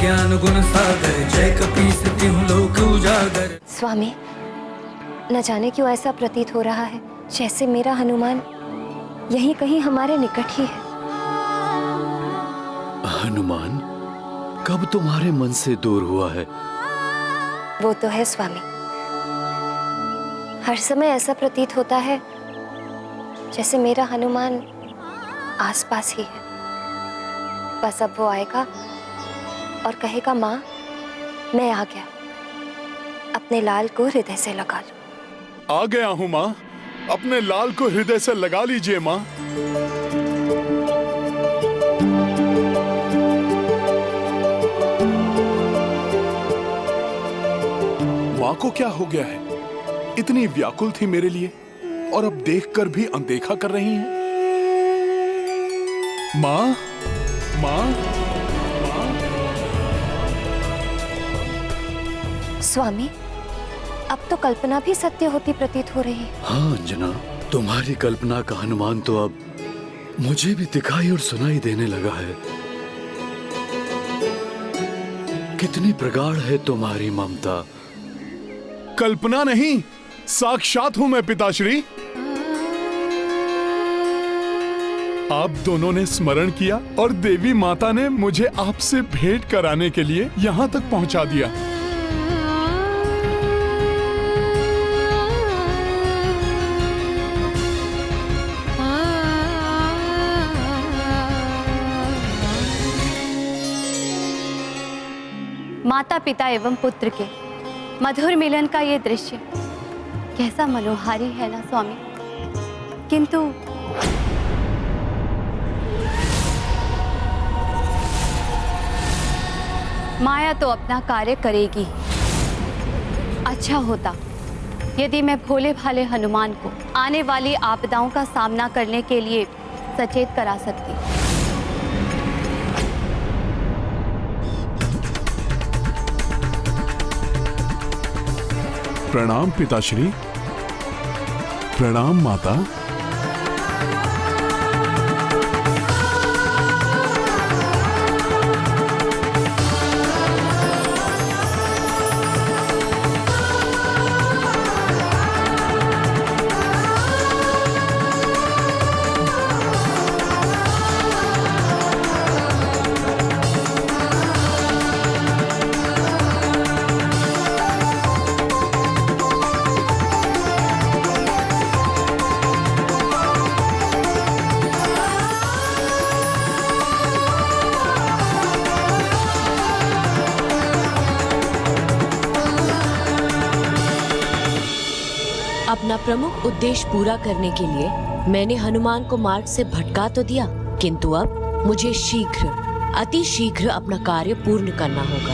ज्ञान गुण सागर, जय कपीस तिहुँ लोक उजागर। स्वामी, न जाने क्यों ऐसा प्रतीत हो रहा है जैसे मेरा हनुमान यहीं कहीं हमारे निकट ही है। हनुमान कब तुम्हारे मन से दूर हुआ है? वो तो है स्वामी, हर समय ऐसा प्रतीत होता है जैसे मेरा हनुमान आसपास ही है। बस अब वो आएगा और कहेगा, माँ मैं आ गया, अपने लाल को हृदय से लगा लो। आ गया हूँ माँ, अपने लाल को हृदय से लगा लीजिए माँ। माँ को क्या हो गया है? इतनी व्याकुल थी मेरे लिए और अब देखकर भी अनदेखा कर रही हैं। माँ, माँ, माँ। स्वामी, अब तो कल्पना भी सत्य होती प्रतीत हो रही है। हाँ अंजना, तुम्हारी कल्पना का हनुमान तो अब मुझे भी दिखाई और सुनाई देने लगा है। कितनी प्रगाढ़ है तुम्हारी ममता। कल्पना नहीं, साक्षात हूं मैं पिताश्री। आप दोनों ने स्मरण किया और देवी माता ने मुझे आपसे भेंट कराने के लिए यहाँ तक पहुँचा दिया। माता पिता एवं पुत्र के मधुर मिलन का ये दृश्य कैसा मनोहारी है ना स्वामी। किंतु माया तो अपना कार्य करेगी। अच्छा होता यदि मैं भोले भाले हनुमान को आने वाली आपदाओं का सामना करने के लिए सचेत करा सकती। प्रणाम पिताश्री। प्रणाम माता। अपना प्रमुख उद्देश्य पूरा करने के लिए मैंने हनुमान को मार्ग से भटका तो दिया, किंतु अब मुझे शीघ्र, अति शीघ्र अपना कार्य पूर्ण करना होगा।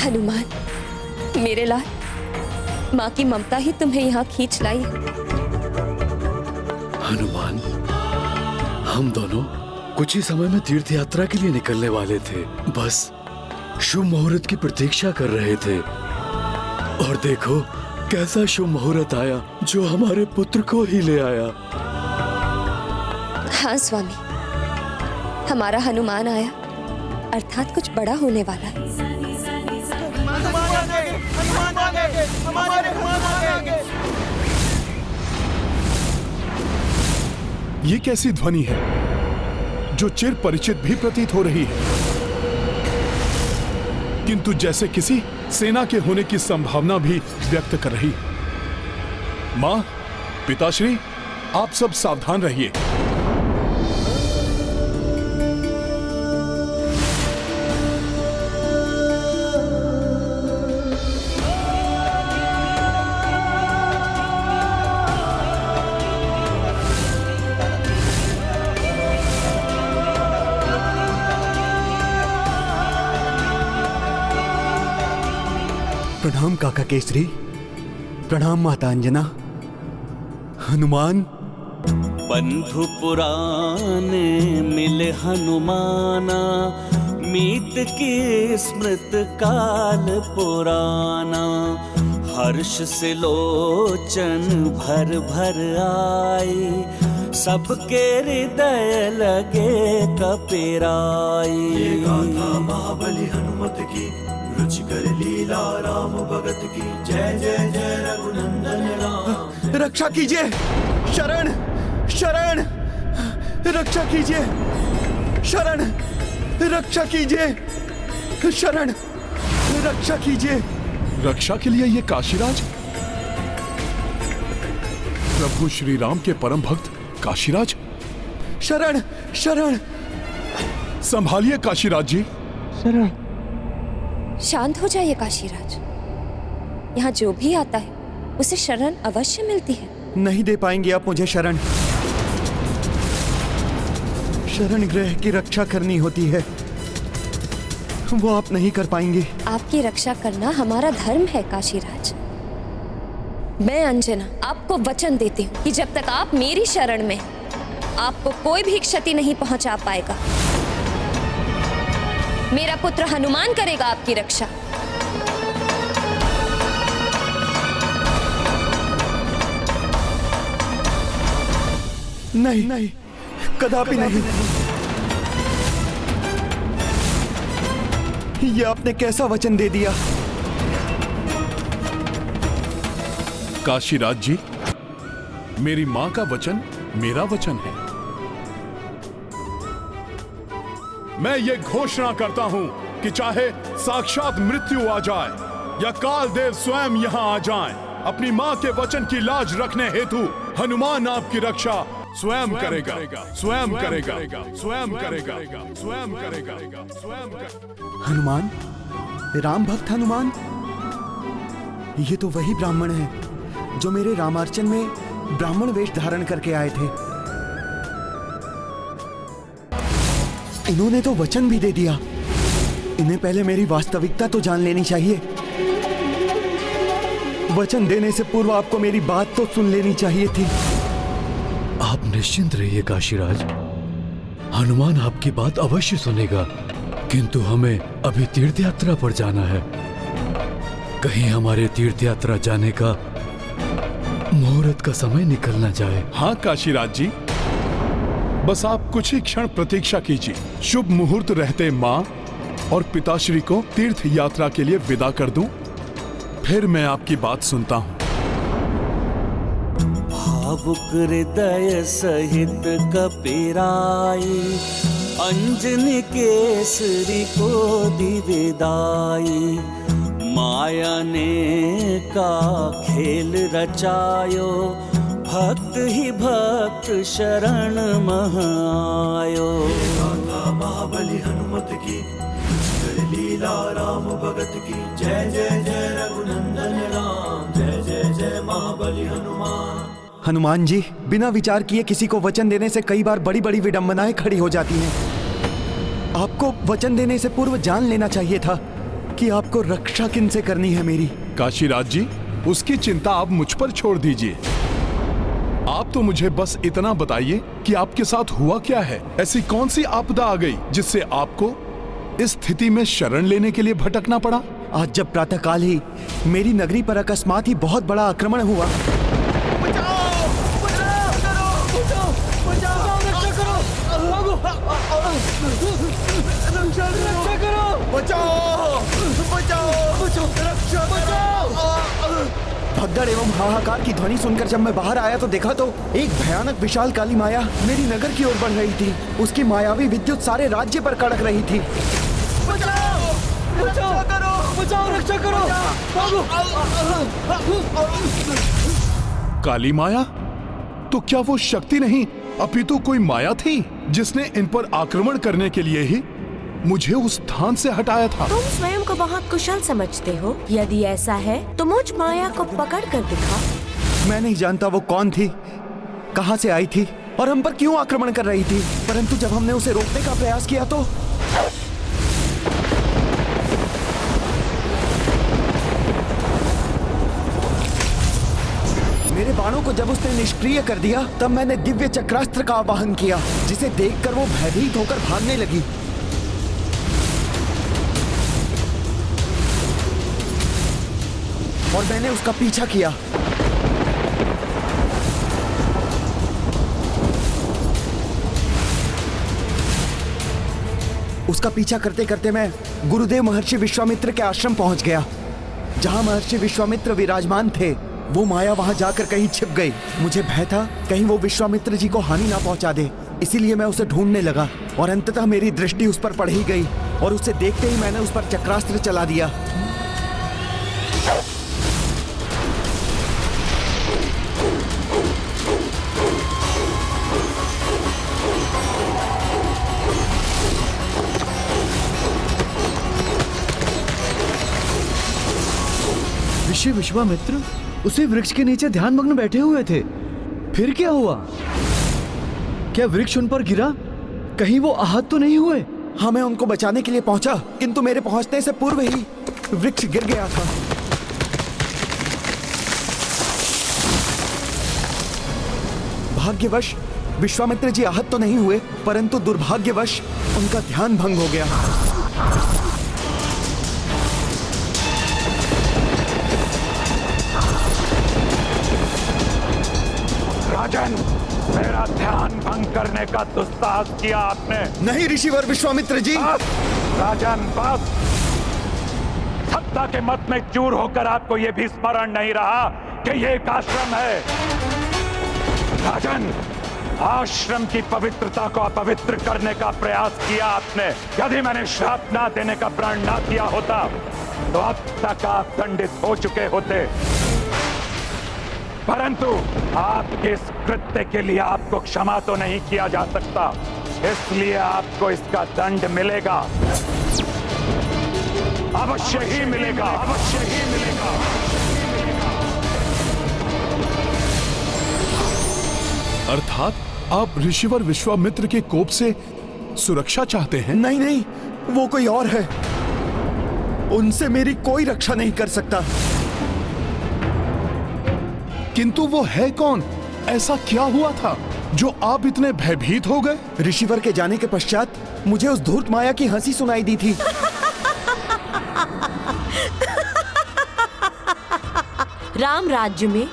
हनुमान, मेरे लाल, माँ की ममता ही तुम्हें यहाँ खींच लाई है। हनुमान, हम दोनों कुछ ही समय में तीर्थ यात्रा के लिए निकलने वाले थे। बस शुभ मुहूर्त की प्रतीक्षा कर रहे थे और देखो कैसा शुभ मुहूर्त आया जो हमारे पुत्र को ही ले आया। हाँ स्वामी, हमारा हनुमान आया, अर्थात कुछ बड़ा होने वाला है। ये कैसी ध्वनि है जो चिर परिचित भी प्रतीत हो रही है, किंतु जैसे किसी सेना के होने की संभावना भी व्यक्त कर रही। मां, पिताश्री, आप सब सावधान रहिए। प्रणाम काका केसरी, प्रणाम माता अंजना। हनुमान, बंधु पुराने मिले हनुमाना, मीत की स्मृत काल पुराना। हर्ष से लोचन भर भर आई, सबके हृदय लगे कपिराई। महाबली हनुमत की रुचिकर लीला राम भगत की जय जय जय रघुनंदन राम। रक्षा कीजिए, शरण शरण, रक्षा कीजिए, शरण, रक्षा कीजिए, शरण, रक्षा कीजिए। रक्षा के लिए ये काशीराज, प्रभु श्री राम के परम भक्त काशीराज। शरण शरण, संभालिए काशीराज जी। शरण। शांत हो जाइए काशीराज। यहाँ जो भी आता है उसे शरण अवश्य मिलती है। नहीं दे पाएंगे आप मुझे शरण। शरण गृह की रक्षा करनी होती है, वो आप नहीं कर पाएंगे। आपकी रक्षा करना हमारा धर्म है काशीराज। मैं अंजना आपको वचन देती हूँ कि जब तक आप मेरी शरण में, आपको कोई भी क्षति नहीं पहुंचा पाएगा। मेरा पुत्र हनुमान करेगा आपकी रक्षा। नहीं नहीं, कदापि नहीं। ये आपने कैसा वचन दे दिया? काशीराज जी, मेरी मां का वचन मेरा वचन है। मैं ये घोषणा करता हूं कि चाहे साक्षात मृत्यु आ जाए या काल देव स्वयं यहां आ जाएं, अपनी मां के वचन की लाज रखने हेतु हनुमान आपकी रक्षा स्वयं करेगा, स्वयं करेगा, स्वयं करेगा, स्वयं करेगा, स्वयं करेगा। हनुमान, राम भक्त हनुमान, ये तो वही ब्राह्मण है जो मेरे रामार्चन में ब्राह्मण वेश धारण करके आए थे। इन्होंने तो वचन भी दे दिया। इन्हें पहले मेरी वास्तविकता तो जान लेनी चाहिए। वचन देने से पूर्व आपको मेरी बात तो सुन लेनी चाहिए थी। आप निश्चिंत रहिए काशीराज, हनुमान आपकी बात अवश्य सुनेगा, किंतु हमें अभी तीर्थ यात्रा पर जाना है। कहीं हमारे तीर्थ यात्रा जाने का मुहूर्त का समय निकल न जाए। हाँ काशीराज जी, बस आप कुछ ही क्षण प्रतीक्षा कीजिए। शुभ मुहूर्त रहते माँ और पिताश्री को तीर्थ यात्रा के लिए विदा कर दूं, फिर मैं आपकी बात सुनता हूँ। भावुक हृदय सहित कपिराई, अंजनी केसरी को दी विदाई। माया ने का खेल रचायो, भक्त ही भक्त शरण मह आयो। महाबली हनुमत की रुचिकर लीला राम भगत की जय जय जय रघुनंदन राम। जय जय जय महाबली हनुमान। हनुमान जी, बिना विचार किए किसी को वचन देने से कई बार बड़ी बड़ी विडंबनाएं खड़ी हो जाती हैं। आपको वचन देने से पूर्व जान लेना चाहिए था कि आपको रक्षा किनसे करनी है मेरी। काशीराज जी, उसकी चिंता आप मुझ पर छोड़ दीजिए। आप तो मुझे बस इतना बताइए कि आपके साथ हुआ क्या है। ऐसी कौन सी आपदा आ गई जिससे आपको इस स्थिति में शरण लेने के लिए भटकना पड़ा? आज जब प्रातःकाल ही मेरी नगरी पर अकस्मात ही बहुत बड़ा आक्रमण हुआ। भगदड़ एवं हाहाकार की ध्वनि सुनकर जब मैं बाहर आया तो देखा तो एक भयानक विशाल काली माया मेरी नगर की ओर बढ़ रही थी। उसकी मायावी विद्युत सारे राज्य पर कड़क रही थी। बचाओ! बचाओ करो! बचाओ, रक्षा करो! काली माया? तो क्या वो शक्ति नहीं अपितु कोई माया थी जिसने इन पर आक्रमण करने के लिए ही मुझे उस स्थान से हटाया था? तुम स्वयं को बहुत कुशल समझते हो। यदि ऐसा है तो मुझ माया को पकड़ कर दिखा। मैं नहीं जानता वो कौन थी, कहां से आई थी और हम पर क्यों आक्रमण कर रही थी, परंतु जब हमने उसे रोकने का प्रयास किया तो मेरे बाणों को जब उसने निष्क्रिय कर दिया तब मैंने दिव्य चक्रास्त्र का आवाहन किया, जिसे देखकर वो भयभीत होकर भागने लगी। और मैंने उसका पीछा किया। उसका पीछा करते करते मैं गुरुदेव महर्षि विश्वामित्र के आश्रम पहुंच गया। जहां महर्षि विश्वामित्र विराजमान थे, वो माया वहां जाकर कहीं छिप गई। मुझे भय था कहीं वो विश्वामित्र जी को हानि ना पहुंचा दे, इसीलिए मैं उसे ढूंढने लगा और अंततः मेरी दृष्टि उस पर पड़ ही गई और उसे देखते ही मैंने उस पर चक्रास्त्र चला दिया। ऋषि विश्वामित्र उसी वृक्ष के नीचे ध्यान मग्न बैठे हुए थे। फिर क्या हुआ? क्या वृक्ष उन पर गिरा? कहीं वो आहत तो नहीं हुए? हाँ, मैं उनको बचाने के लिए पहुंचा, किंतु मेरे पहुंचने से पूर्व ही वृक्ष गिर गया था। भाग्यवश विश्वामित्र जी आहत तो नहीं हुए, परंतु दुर्भाग्यवश उनका ध्यान भंग हो गया। राजन, मेरा ध्यान भंग करने का दुस्साहस किया आपने। नहीं ऋषिवर विश्वामित्र जी। बस राजन, बस। सत्ता के मत में चूर होकर आपको यह भी स्मरण नहीं रहा कि यह एक आश्रम है। राजन, आश्रम की पवित्रता को अपवित्र करने का प्रयास किया आपने। यदि मैंने श्राप ना देने का प्रण ना किया होता तो अब तक आप दंडित हो चुके होते, परंतु आपके इस कृत्य के लिए आपको क्षमा तो नहीं किया जा सकता, इसलिए आपको इसका दंड मिलेगा, अवश्य ही मिलेगा, अवश्य ही मिलेगा। अर्थात आप ऋषिवर विश्वामित्र के कोप से सुरक्षा चाहते हैं? नहीं नहीं, वो कोई और है। उनसे मेरी कोई रक्षा नहीं कर सकता। किंतु वो है कौन? ऐसा क्या हुआ था जो आप इतने भयभीत हो गए? ऋषिवर के जाने के पश्चात मुझे उस धूर्त माया की हंसी सुनाई दी थी। राम राज्य में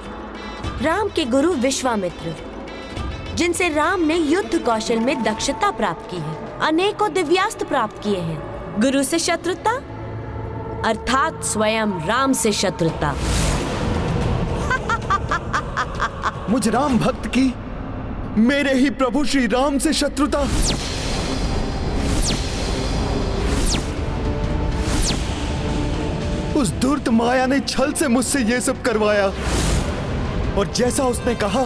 राम के गुरु विश्वामित्र, जिनसे राम ने युद्ध कौशल में दक्षता प्राप्त की है, अनेकों दिव्यास्त्र प्राप्त किए हैं। गुरु से शत्रुता अर्थात स्वयं राम से शत्रुता। मुझ राम भक्त की मेरे ही प्रभु श्री राम से शत्रुता। उस धूर्त माया ने छल से मुझसे ये सब करवाया और जैसा उसने कहा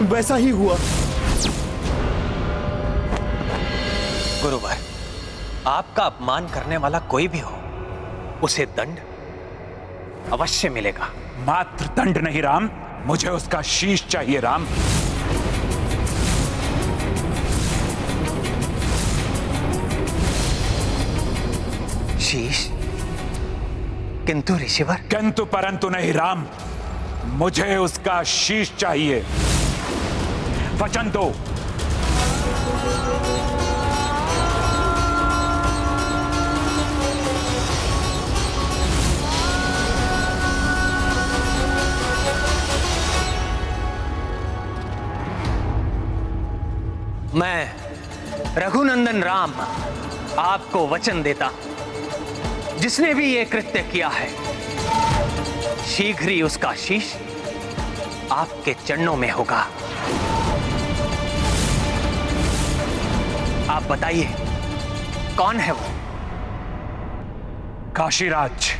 वैसा ही हुआ। गुरुवर, आपका अपमान करने वाला कोई भी हो, उसे दंड अवश्य मिलेगा। मात्र दंड नहीं राम, मुझे उसका शीश चाहिए राम। शीश? किंतु ऋषिवर। किंतु परंतु नहीं राम, मुझे उसका शीश चाहिए। वचन दो। मैं रघुनंदन राम आपको वचन देता, जिसने भी ये कृत्य किया है, शीघ्र ही उसका शीश आपके चरणों में होगा। आप बताइए, कौन है वो? काशीराज।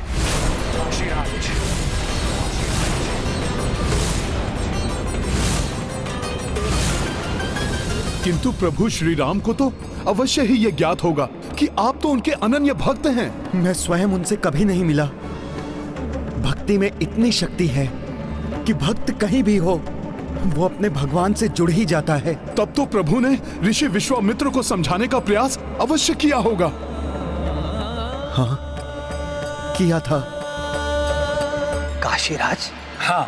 काशीराज। किंतु प्रभु श्री राम को तो अवश्य ही यह ज्ञात होगा कि आप तो उनके अनन्य भक्त हैं। मैं स्वयं उनसे कभी नहीं मिला। भक्ति में इतनी शक्ति है कि भक्त कहीं भी हो, वो अपने भगवान से जुड़ ही जाता है। तब तो प्रभु ने ऋषि विश्वामित्र को समझाने का प्रयास अवश्य किया होगा। हाँ, किया था। काशीराज? हाँ,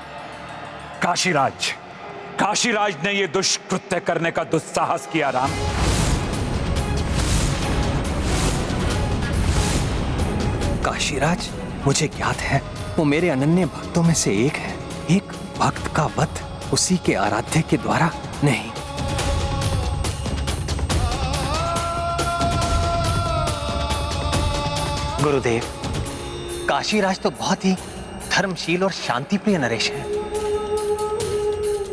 काशीराज। काशीराज ने यह दुष्कृत्य करने का दुस्साहस किया राम। काशीराज, मुझे ज्ञात है वो मेरे अनन्य भक्तों में से एक है। एक भक्त का वध उसी के आराध्य के द्वारा नहीं। गुरुदेव, काशीराज तो बहुत ही धर्मशील और शांतिप्रिय नरेश है।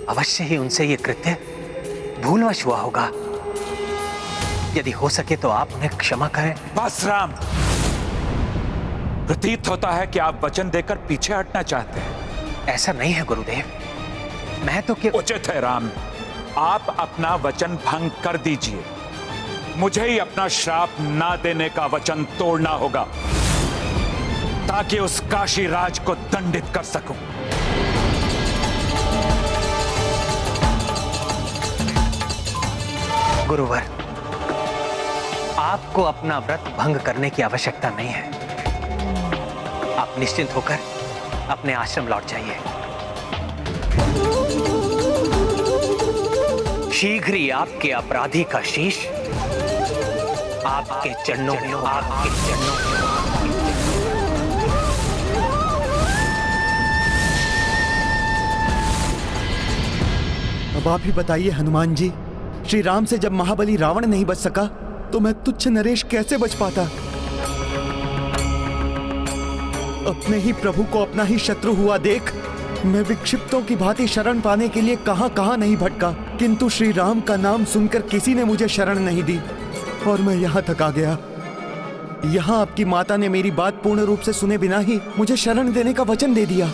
अवश्य ही उनसे ये कृत्य भूलवश हुआ होगा। यदि हो सके तो आप उन्हें क्षमा करें। बस राम, प्रतीत होता है कि आप वचन देकर पीछे हटना चाहते हैं। ऐसा नहीं है गुरुदेव, मैं तो उचित है राम, आप अपना वचन भंग कर दीजिए। मुझे ही अपना श्राप ना देने का वचन तोड़ना होगा ताकि उस काशी राज को दंडित कर सकूं। गुरुवर, आपको अपना व्रत भंग करने की आवश्यकता नहीं है। आप निश्चिंत होकर अपने आश्रम लौट जाइए। शीघ्र ही आपके अपराधी का शीश आपके चरणों में अब आप ही बताइए हनुमान जी, श्री राम से जब महाबली रावण नहीं बच सका तो मैं तुच्छ नरेश कैसे बच पाता? अपने ही प्रभु को अपना ही शत्रु हुआ देख मैं विक्षिप्तों की भांति शरण पाने के लिए कहां कहां नहीं भटका, किंतु श्री राम का नाम सुनकर किसी ने मुझे शरण नहीं दी और मैं यहां तक आ गया। यहां आपकी माता ने मेरी बात पूर्ण रूप से सुने बिना ही मुझे शरण देने का वचन दे दिया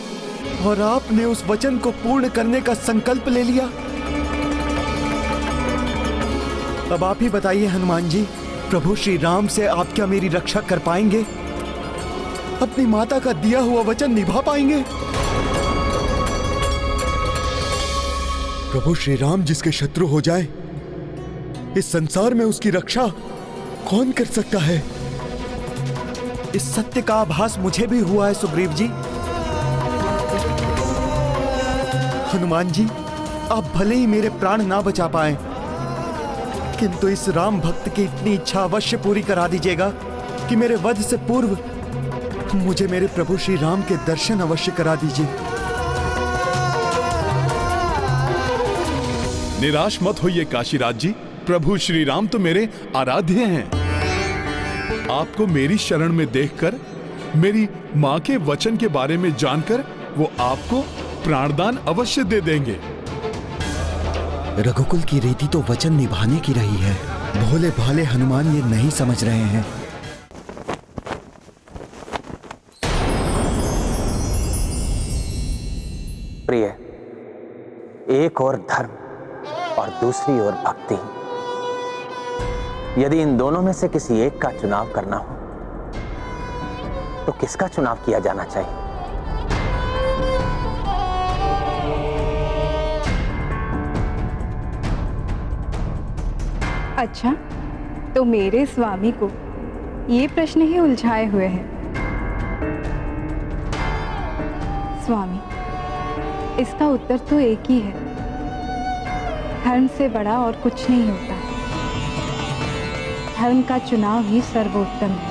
और आपने उस वचन को पूर्ण करने का संकल्प ले लिया। अब आप ही बताइए हनुमान जी, प्रभु श्री राम से आप क्या मेरी रक्षा कर पाएंगे? अपनी माता का दिया हुआ वचन निभा पाएंगे? प्रभु श्री राम जिसके शत्रु हो जाए, इस संसार में उसकी रक्षा कौन कर सकता है? इस सत्य का आभास मुझे भी हुआ है सुग्रीव जी। हनुमान जी, आप भले ही मेरे प्राण ना बचा पाए, किंतु इस राम भक्त की इतनी इच्छा अवश्य पूरी करा दीजिएगा कि मेरे वध से पूर्व मुझे मेरे प्रभु श्री राम के दर्शन अवश्य करा दीजिए। निराश मत होइए काशीराज जी, प्रभु श्री राम तो मेरे आराध्य हैं। आपको मेरी शरण में देखकर, मेरी मां के वचन के बारे में जानकर वो आपको प्राणदान अवश्य दे देंगे। रघुकुल की रीति तो वचन निभाने की रही है, भोले भाले हनुमान ये नहीं समझ रहे हैं। प्रिय, एक और धर्म और दूसरी ओर भक्ति, यदि इन दोनों में से किसी एक का चुनाव करना हो तो किसका चुनाव किया जाना चाहिए? अच्छा, तो मेरे स्वामी को ये प्रश्न ही उलझाए हुए हैं। स्वामी, इसका उत्तर तो एक ही है, धर्म से बड़ा और कुछ नहीं होता। धर्म का चुनाव ही सर्वोत्तम है।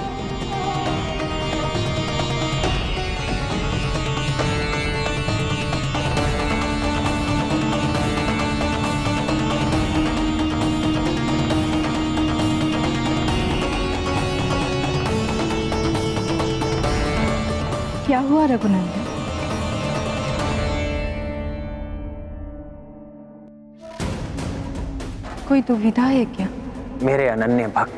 क्या हुआ रघुनंदन? कोई दुविधा है क्या? मेरे अनन्य भक्त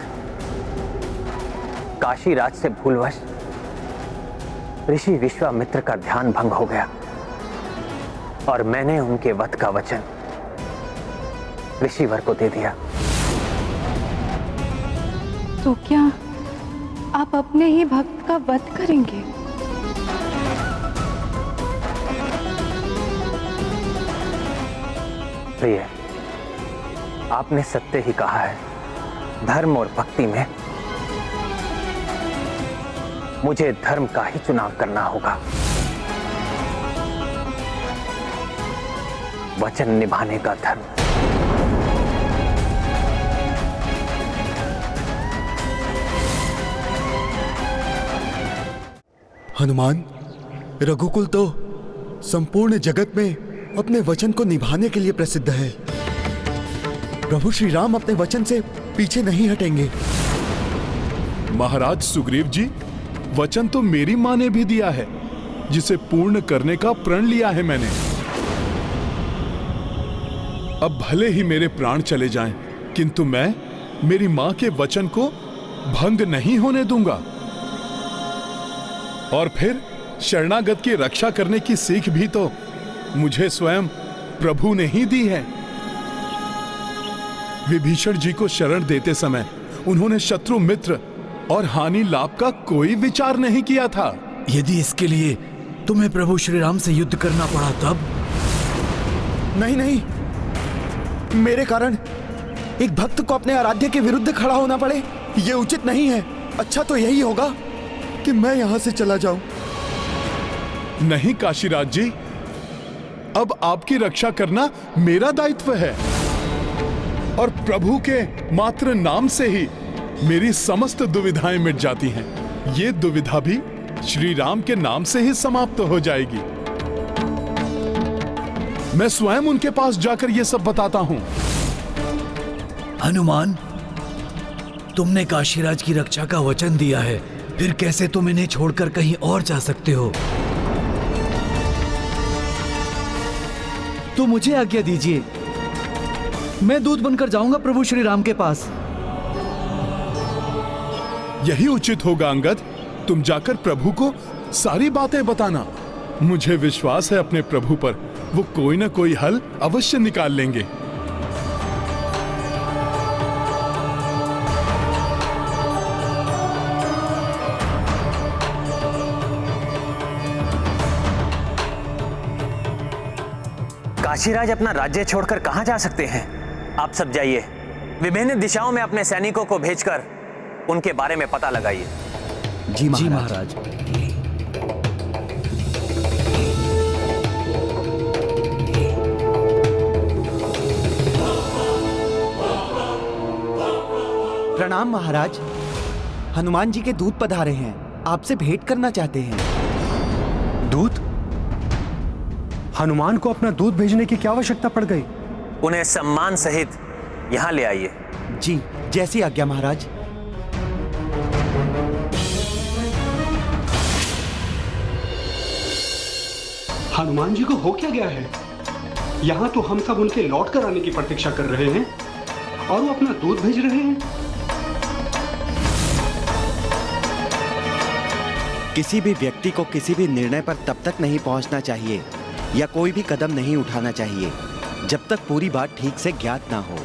काशीराज से भूलवश ऋषि विश्वामित्र का ध्यान भंग हो गया और मैंने उनके वध का वचन ऋषिवर को दे दिया। तो क्या आप अपने ही भक्त का वध करेंगे? प्रिय, आपने सत्य ही कहा है। धर्म और भक्ति में मुझे धर्म का ही चुनाव करना होगा। वचन निभाने का धर्म। हनुमान, रघुकुल तो संपूर्ण जगत में अपने वचन को निभाने के लिए प्रसिद्ध है। प्रभु श्री राम अपने वचन से पीछे नहीं हटेंगे। महाराज सुग्रीव जी, वचन तो मेरी माँ ने भी दिया है, जिसे पूर्ण करने का प्रण लिया है मैंने। अब भले ही मेरे प्राण चले जाएं, किंतु मैं मेरी माँ के वचन को भंग नहीं होने दूंगा। और फिर शरणागत की रक्षा करने की सीख भी तो मुझे स्वयं प्रभु ने ही दी है। विभीषण जी को शरण देते समय उन्होंने शत्रु मित्र और हानि लाभ का कोई विचार नहीं किया था। यदि इसके लिए तुम्हें प्रभु श्री राम से युद्ध करना पड़ा तब? नहीं नहीं, मेरे कारण एक भक्त को अपने आराध्य के विरुद्ध खड़ा होना पड़े, ये उचित नहीं है। अच्छा तो यही होगा कि मैं यहां से चला जाऊं। नहीं काशीराज जी, अब आपकी रक्षा करना मेरा दायित्व है, और प्रभु के मात्र नाम से ही मेरी समस्त दुविधाएं मिट जाती हैं। ये दुविधा भी श्री राम के नाम से ही समाप्त हो जाएगी। मैं स्वयं उनके पास जाकर ये सब बताता हूं। हनुमान, तुमने काशीराज की रक्षा का वचन दिया है, फिर कैसे तुम इन्हें छोड़कर कहीं और जा सकते हो? तो मुझे आज्ञा दीजिए, मैं दूत बनकर जाऊंगा प्रभु श्री राम के पास। यही उचित होगा अंगद, तुम जाकर प्रभु को सारी बातें बताना। मुझे विश्वास है अपने प्रभु पर, वो कोई ना कोई हल अवश्य निकाल लेंगे। काशीराज अपना राज्य छोड़कर कहां जा सकते हैं? आप सब जाइए, विभिन्न दिशाओं में अपने सैनिकों को भेजकर उनके बारे में पता लगाइए। जी महाराज। प्रणाम महाराज, हनुमान जी के दूत पधारे हैं, आपसे भेंट करना चाहते हैं। दूत? हनुमान को अपना दूत भेजने की क्या आवश्यकता पड़ गई? उन्हें सम्मान सहित यहां ले आइए। जी, जैसी आज्ञा महाराज। हनुमान जी को हो क्या गया है? यहाँ तो हम सब उनके लौट कर आने की प्रतीक्षा कर रहे हैं और वो अपना दूत भेज रहे हैं। किसी भी व्यक्ति को किसी भी निर्णय पर तब तक नहीं पहुंचना चाहिए या कोई भी कदम नहीं उठाना चाहिए जब तक पूरी बात ठीक से ज्ञात ना हो।